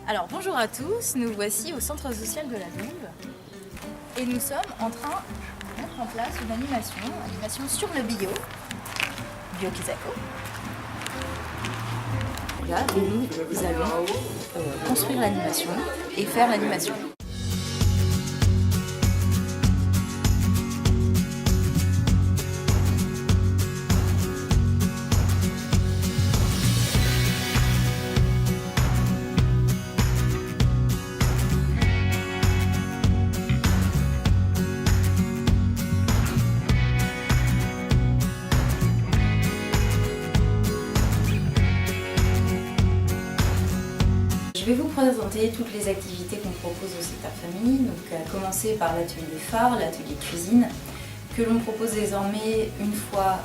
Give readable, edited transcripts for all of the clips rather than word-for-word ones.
Alors bonjour à tous, nous voici au centre social de la Douve et nous sommes en train de mettre en place une animation sur le bio Kisako. Là, nous allons construire l'animation et faire l'animation. Je vais vous présenter toutes les activités qu'on propose au secteur famille, donc à commencer par l'atelier phare, l'atelier cuisine, que l'on propose désormais une fois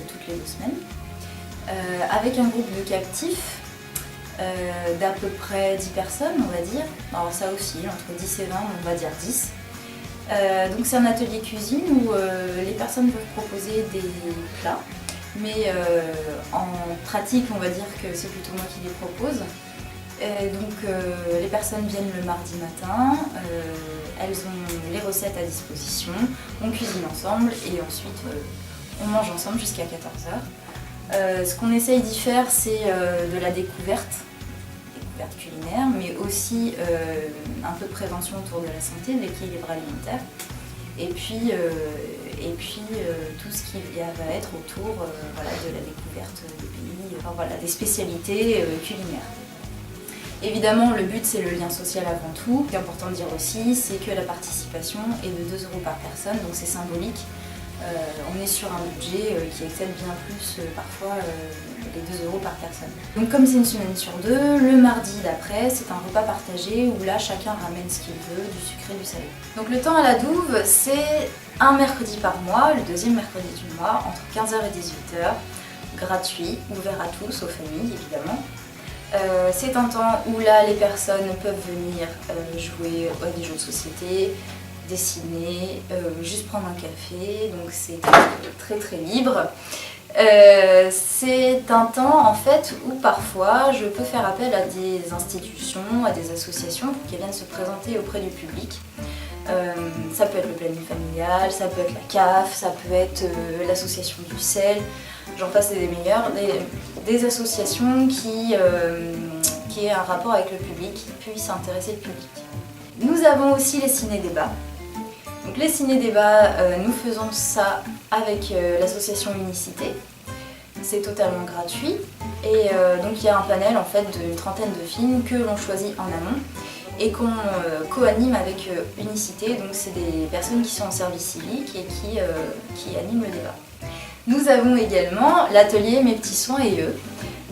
toutes les 2 semaines, avec un groupe de captifs d'à peu près 10 personnes, on va dire. Alors ça oscille, entre 10 et 20, on va dire 10. Donc c'est un atelier cuisine où les personnes peuvent proposer des plats, mais en pratique, on va dire que c'est plutôt moi qui les propose. Les personnes viennent le mardi matin, elles ont les recettes à disposition, on cuisine ensemble et ensuite on mange ensemble jusqu'à 14h. Ce qu'on essaye d'y faire, c'est de la découverte culinaire, mais aussi un peu de prévention autour de la santé, de l'équilibre alimentaire, et puis tout ce qui va être autour de la découverte des pays, des spécialités culinaires. Évidemment, le but, c'est le lien social avant tout. Ce qui est important de dire aussi, c'est que la participation est de 2 € par personne, donc c'est symbolique. On est sur un budget qui excède bien plus parfois les 2 € par personne. Donc comme c'est une semaine sur 2, le mardi d'après, c'est un repas partagé où là, chacun ramène ce qu'il veut, du sucré, du salé. Donc le temps à la Douve, c'est un mercredi par mois, le 2e mercredi du mois, entre 15h et 18h, gratuit, ouvert à tous, aux familles évidemment. C'est un temps où là les personnes peuvent venir jouer à des jeux de société, dessiner, juste prendre un café, donc c'est très libre. C'est un temps en fait où parfois je peux faire appel à des institutions, à des associations pour qu'elles viennent se présenter auprès du public. Ça peut être le planning familial, ça peut être la CAF, ça peut être l'association du sel, j'en passe des meilleurs, des associations qui aient un rapport avec le public, qui puissent intéresser le public. Nous avons aussi les ciné-débats. Donc les ciné-débats, nous faisons ça avec l'association Unicité. C'est totalement gratuit et donc il y a un panel en fait d'une 30aine de films que l'on choisit en amont et qu'on co-anime avec Unicité, donc c'est des personnes qui sont en service civique et qui animent le débat. Nous avons également l'atelier Mes petits soins et eux.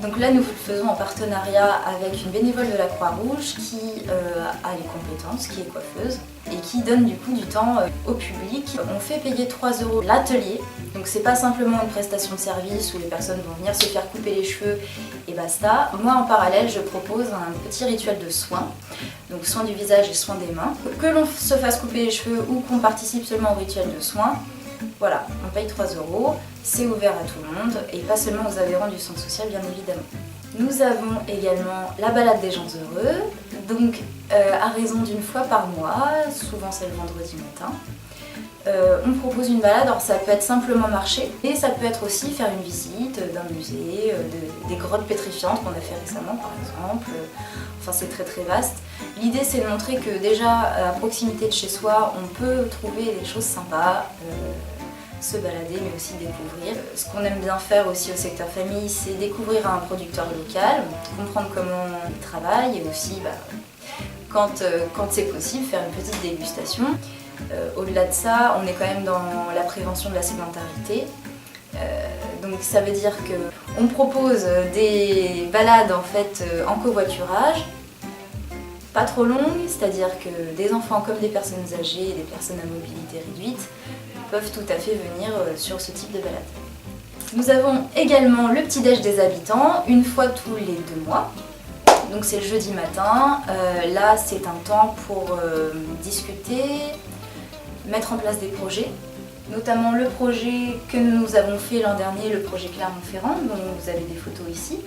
Donc là nous le faisons en partenariat avec une bénévole de la Croix-Rouge qui a les compétences, qui est coiffeuse et qui donne du coup du temps au public. On fait payer 3 € l'atelier, donc c'est pas simplement une prestation de service où les personnes vont venir se faire couper les cheveux et basta. Moi en parallèle je propose un petit rituel de soins, donc soins du visage et soins des mains. Que l'on se fasse couper les cheveux ou qu'on participe seulement au rituel de soins, voilà, on paye 3 €, c'est ouvert à tout le monde et pas seulement aux adhérents du centre social bien évidemment. Nous avons également la balade des gens heureux, donc à raison d'une fois par mois, souvent c'est le vendredi matin. On propose une balade, alors ça peut être simplement marcher et ça peut être aussi faire une visite d'un musée, des grottes pétrifiantes qu'on a fait récemment par exemple, enfin c'est très vaste. L'idée c'est de montrer que déjà à proximité de chez soi on peut trouver des choses sympas, se balader mais aussi découvrir. Ce qu'on aime bien faire aussi au secteur famille, c'est découvrir un producteur local, comprendre comment il travaille et aussi quand c'est possible faire une petite dégustation. Au-delà de ça, on est quand même dans la prévention de la sédentarité. Donc ça veut dire qu'on propose des balades en fait en covoiturage, pas trop longues, c'est-à-dire que des enfants comme des personnes âgées et des personnes à mobilité réduite peuvent tout à fait venir sur ce type de balade. Nous avons également le petit-déj des habitants, une fois tous les 2 mois. Donc c'est le jeudi matin, là c'est un temps pour discuter, mettre en place des projets, notamment le projet que nous avons fait l'an dernier, le projet Clermont-Ferrand, dont vous avez des photos ici.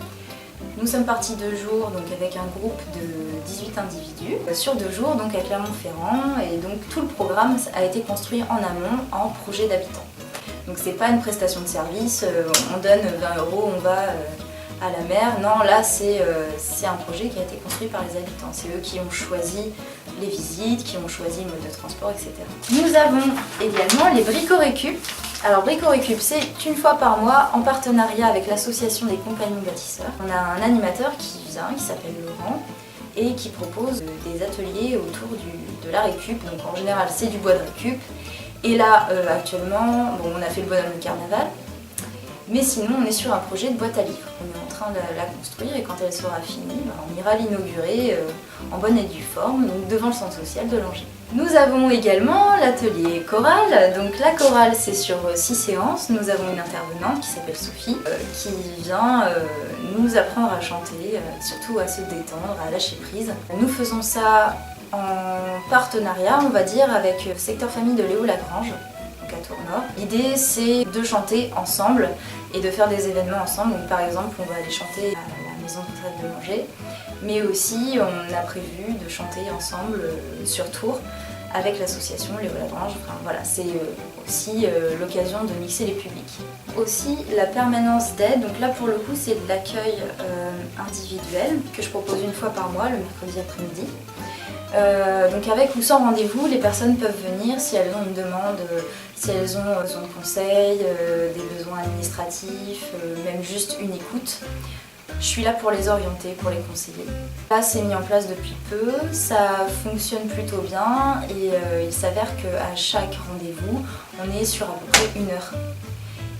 Nous sommes partis 2 jours donc avec un groupe de 18 individus sur 2 jours donc à Clermont-Ferrand, et donc tout le programme a été construit en amont en projet d'habitants. Donc c'est pas une prestation de service, on donne 20 €, on va à la mer. Non, là c'est un projet qui a été construit par les habitants. C'est eux qui ont choisi les visites, qui ont choisi le mode de transport, etc. Nous avons également les Brico-Récup. Alors Brico-Récup, c'est une fois par mois en partenariat avec l'association des compagnons bâtisseurs. On a un animateur qui vient, qui s'appelle Laurent, et qui propose des ateliers autour de la récup. Donc en général c'est du bois de récup. Et là actuellement, bon, on a fait le bonhomme de carnaval, mais sinon on est sur un projet de boîte à livres. On est en train de la construire, et quand elle sera finie, on ira l'inaugurer en bonne et due forme, donc devant le centre social de Langeais. Nous avons également l'atelier chorale. Donc la chorale, c'est sur 6 séances. Nous avons une intervenante qui s'appelle Sophie, qui vient nous apprendre à chanter, surtout à se détendre, à lâcher prise. Nous faisons ça en partenariat, on va dire, avec le secteur famille de Léo Lagrange, donc à Tournord. L'idée, c'est de chanter ensemble et de faire des événements ensemble. Donc par exemple, on va aller chanter à la maison de retraite de Langeais, mais aussi on a prévu de chanter ensemble sur Tours avec l'association Léo Lagrange. Enfin, voilà, c'est aussi l'occasion de mixer les publics. Aussi la permanence d'aide, donc là pour le coup c'est de l'accueil individuel que je propose une fois par mois, le mercredi après-midi. Donc avec ou sans rendez-vous, les personnes peuvent venir si elles ont une demande, si elles ont besoin de conseils, des besoins administratifs, même juste une écoute. Je suis là pour les orienter, pour les conseiller. Là, c'est mis en place depuis peu, ça fonctionne plutôt bien, et il s'avère qu'à chaque rendez-vous, on est sur à peu près 1 heure.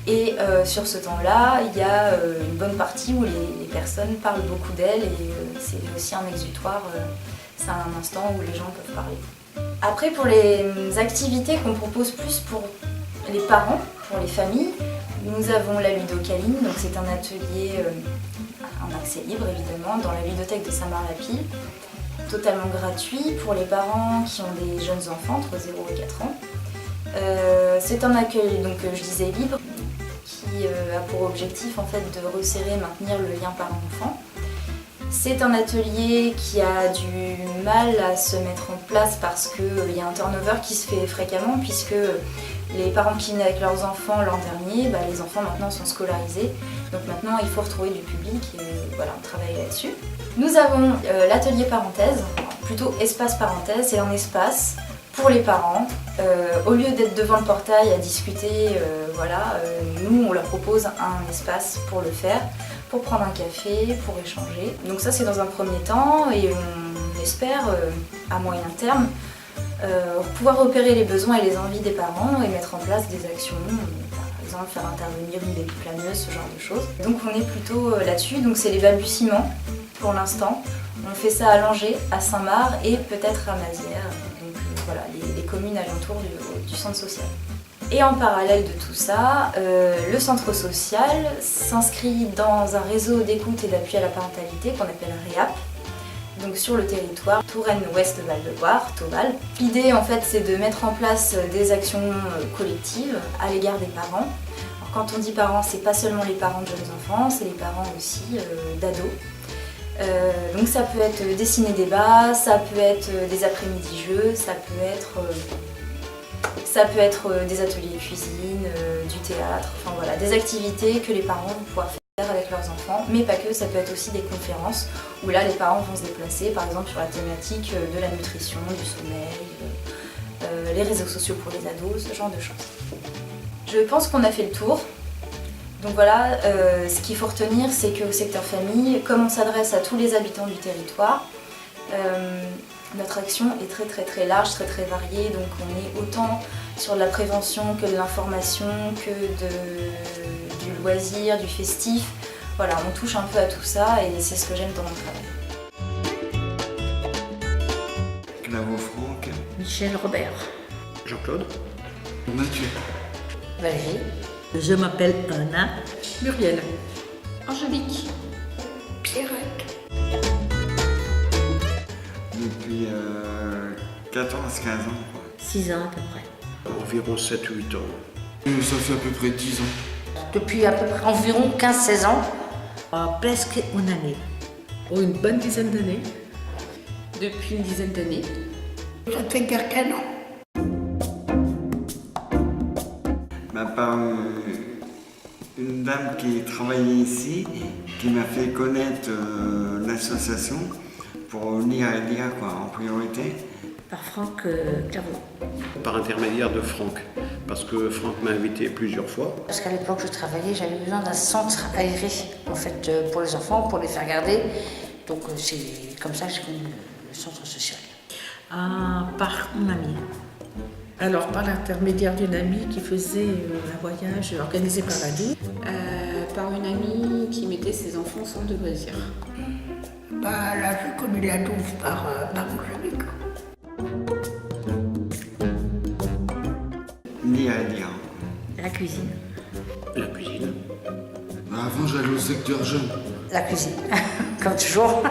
Et sur ce temps-là, il y a une bonne partie où les personnes parlent beaucoup d'elles, et c'est aussi un exutoire, c'est un instant où les gens peuvent parler. Après, pour les activités qu'on propose plus pour les parents, pour les familles, nous avons la ludocaline, donc c'est un atelier en accès libre évidemment, dans la bibliothèque de Saint-Marc-la-Pile, totalement gratuit pour les parents qui ont des jeunes enfants entre 0 et 4 ans. C'est un accueil, donc je disais libre, qui a pour objectif en fait de resserrer, maintenir le lien parent-enfant. C'est un atelier qui a du mal à se mettre en place parce qu'il y a un turnover qui se fait fréquemment, puisque les parents qui venaient avec leurs enfants l'an dernier, les enfants maintenant sont scolarisés. Donc maintenant il faut retrouver du public, et voilà, on travaille là-dessus. Nous avons l'atelier parenthèse, plutôt espace parenthèse, c'est un espace pour les parents. Au lieu d'être devant le portail à discuter, nous on leur propose un espace pour le faire, pour prendre un café, pour échanger. Donc ça c'est dans un premier temps, et on espère à moyen terme pouvoir repérer les besoins et les envies des parents et mettre en place des actions, par exemple faire intervenir une baby-planeuse, ce genre de choses. Donc on est plutôt là-dessus, donc c'est les balbutiements pour l'instant. On fait ça à Langeais, à Saint-Marc et peut-être à Mazières, donc voilà, les communes alentours du centre social. Et en parallèle de tout ça, le centre social s'inscrit dans un réseau d'écoute et d'appui à la parentalité qu'on appelle REAP, donc sur le territoire Touraine-Ouest-Val-de-Loire, Toval. L'idée en fait c'est de mettre en place des actions collectives à l'égard des parents. Alors, quand on dit parents, c'est pas seulement les parents de jeunes enfants, c'est les parents aussi d'ados. Donc ça peut être dessiner des bas, ça peut être des après-midi jeux, ça peut être des ateliers cuisine, du théâtre, enfin voilà, des activités que les parents vont pouvoir faire avec leurs enfants, mais pas que, ça peut être aussi des conférences où là les parents vont se déplacer, par exemple sur la thématique de la nutrition, du sommeil, les réseaux sociaux pour les ados, ce genre de choses. Je pense qu'on a fait le tour. Donc voilà, ce qu'il faut retenir, c'est qu'au secteur famille, comme on s'adresse à tous les habitants du territoire, notre action est très large, très variée, donc on est autant sur de la prévention que de l'information, que du loisir, du festif. Voilà, on touche un peu à tout ça et c'est ce que j'aime dans mon travail. Claveau Franck. Michel Robert. Jean-Claude. Mathieu. Valérie. Je m'appelle Anna. Muriel. Angélique. Pierrette. Depuis 14 à 15 ans. 6 ans à peu près. Environ 7-8 ans. Ça fait à peu près 10 ans. Depuis à peu près environ 15-16 ans. Presque une année. Oh, une bonne dizaine d'années. Depuis une dizaine d'années. Ça fait qu'un an. Par une dame qui travaillait ici, qui m'a fait connaître l'association pour venir à lire en priorité. Par Franck Claveau. Par intermédiaire de Franck, parce que Franck m'a invité plusieurs fois. Parce qu'à l'époque je travaillais, j'avais besoin d'un centre aéré en fait pour les enfants, pour les faire garder. Donc c'est comme ça que j'ai connu le centre social. Par une amie. Alors, par l'intermédiaire d'une amie qui faisait un voyage organisé par la DOU. Par une amie qui mettait ses enfants au centre de loisirs. Bah, là, j'ai connu la douce par Angélique. Lire et lire. La cuisine. La cuisine. Avant, j'allais au secteur jeune. La cuisine, comme toujours.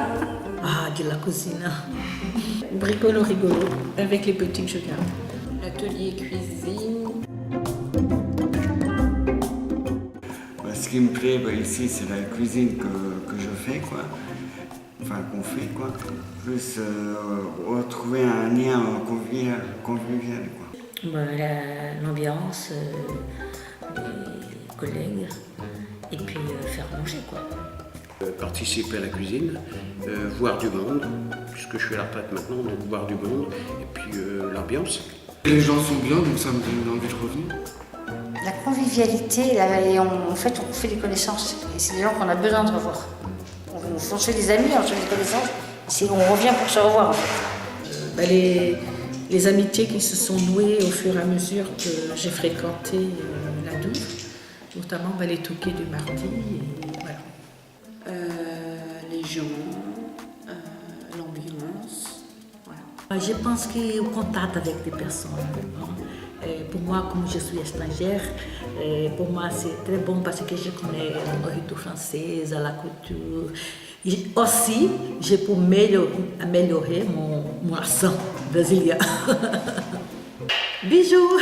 De la cuisine. Bricolo rigolo, avec les petits que je garde. L'atelier cuisine. Ce qui me plaît ici, c'est la cuisine que je fais, quoi. Enfin, qu'on fait, quoi. Plus retrouver un lien convivial, quoi. L'ambiance, les collègues, et puis faire manger, quoi. Participer à la cuisine, voir du monde, puisque je suis à la retraite maintenant, donc voir du monde, et puis l'ambiance. Les gens sont bien, donc ça me donne envie de revenir. La convivialité, en fait on fait des connaissances. Et c'est des gens qu'on a besoin de revoir. On se fait des amis, on se fait des connaissances. On revient pour se revoir en fait. Les amitiés qui se sont nouées au fur et à mesure que j'ai fréquenté la Douve, notamment les Touquets du mardi. Et voilà. Les gens, l'ambiance. Voilà. Je pense qu'au contact avec des personnes. Pour moi, comme je suis étrangère, pour moi c'est très bon parce que je connais la nourriture française, la culture. Et aussi, je peux améliorer mon accent brésilien. Bisous.